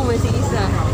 man si isa.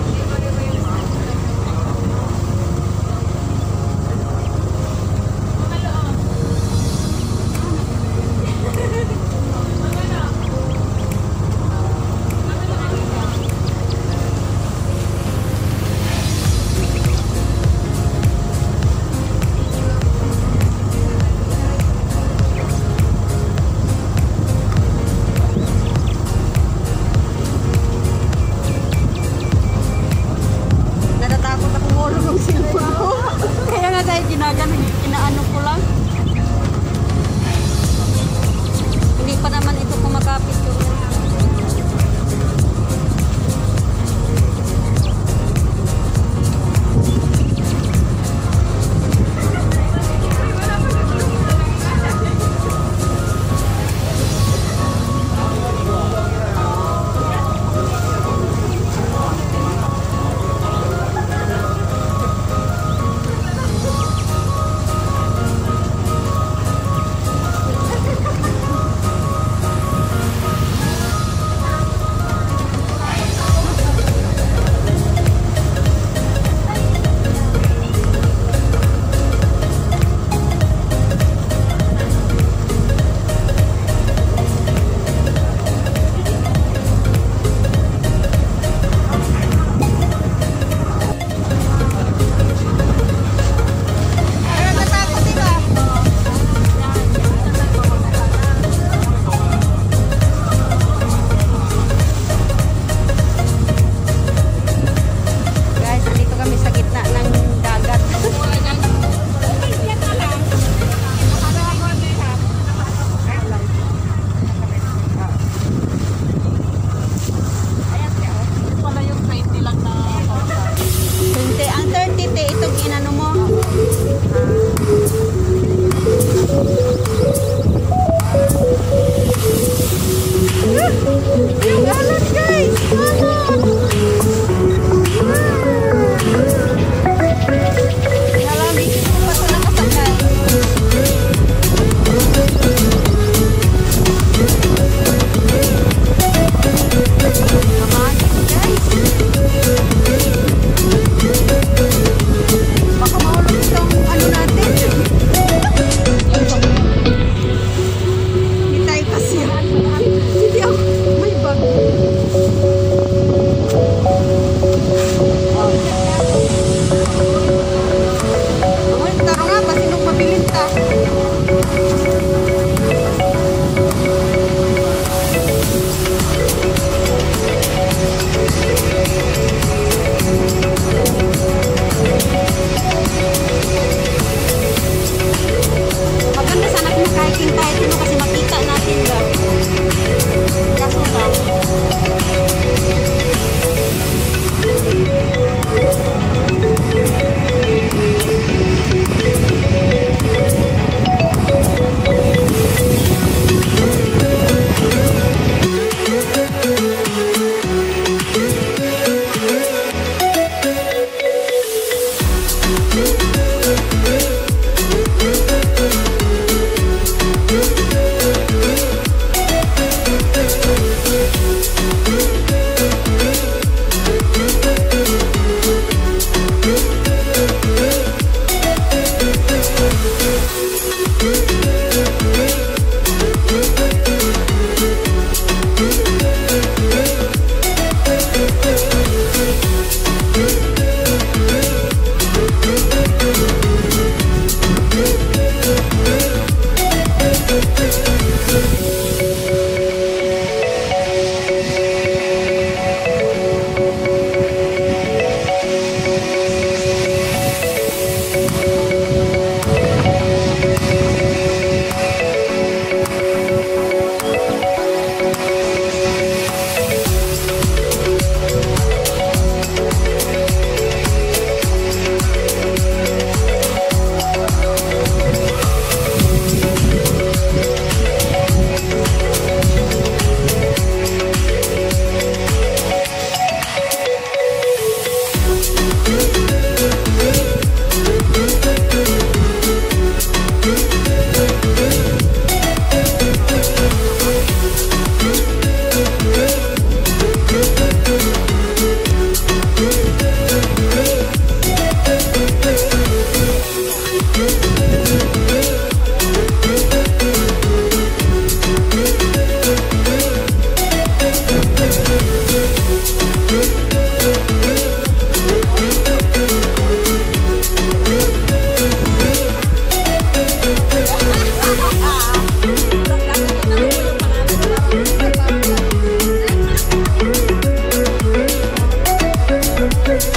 Yeah.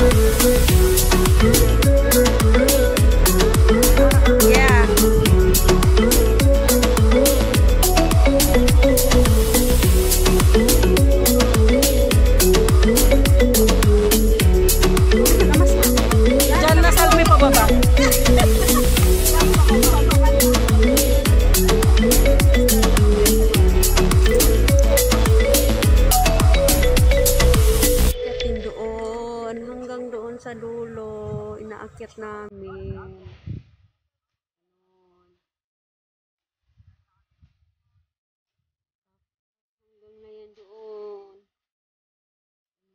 Diyan na sa may pababa. Akyatin doon, hanggang doon sa dulo, inaakyat namin. Hanggang na yan doon.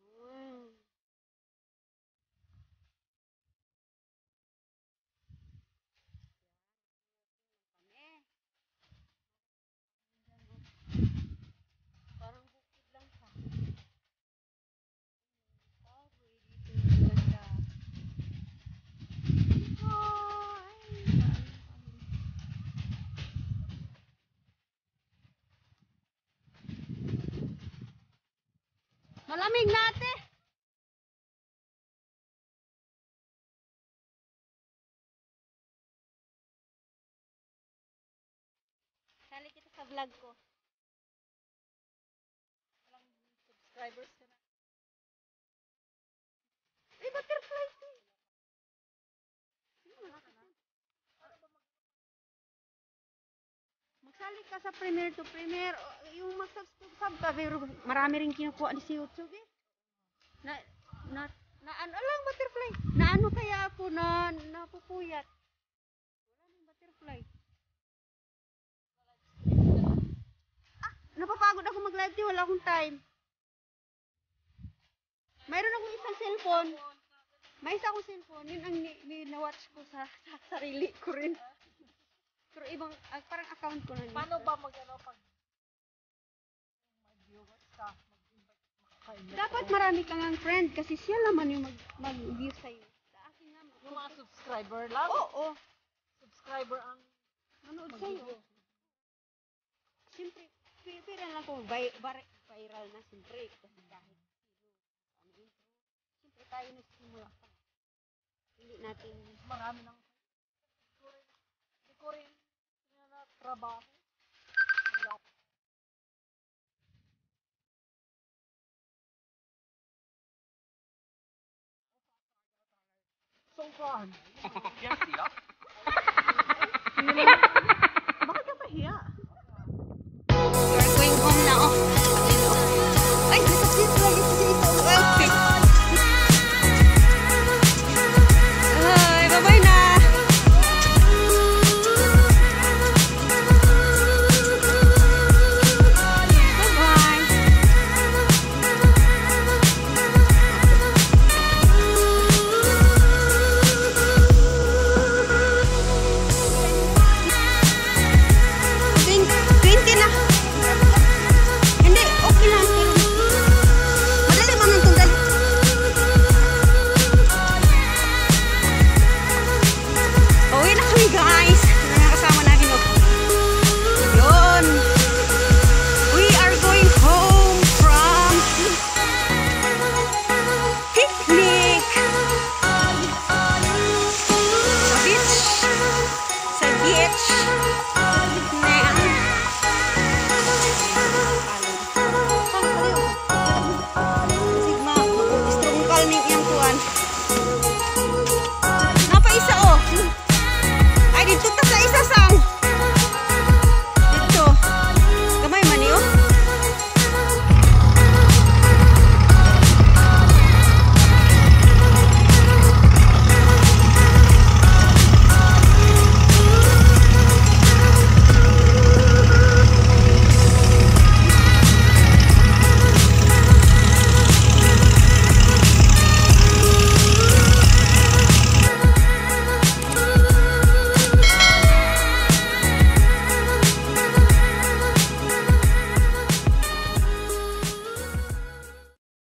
Ayun. Parang bukid lang siya. Kahoy dito yung ganda. Malamig na ate. Sali kita sa vlog ko. Walang subscribers ka na. Ay, butterfly ito. Magsali ka sa Premier to Premier. Yung mag-subscribe ka, pero marami rin kinukuha ni si YouTube eh. Na, ano lang butterfly. Na ano kaya ako na napupuyat. Wala nang butterfly. Napapagod ako mag-live di, wala akong time. Mayroon akong isang cellphone. May isa akong cellphone. Yun ang na-watch ko sa sarili ko rin. Pero ibang, parang account ko na. Paano ba mag-ano pag mag-viewers ka? Dapat marami kang ang friend kasi siya naman yung mag-view sa'yo. Sa akin naman. Yung mga subscriber lang? Oo. Subscriber ang Manood sa'yo. Siyempre, pira lang kung viral na siyempre. Kasi kahit siyempre tayo nagsimula pa. Hindi natin marami ng hindi ko rin na trabaho. So fun. Yes, yeah. Bakit ka pahiya?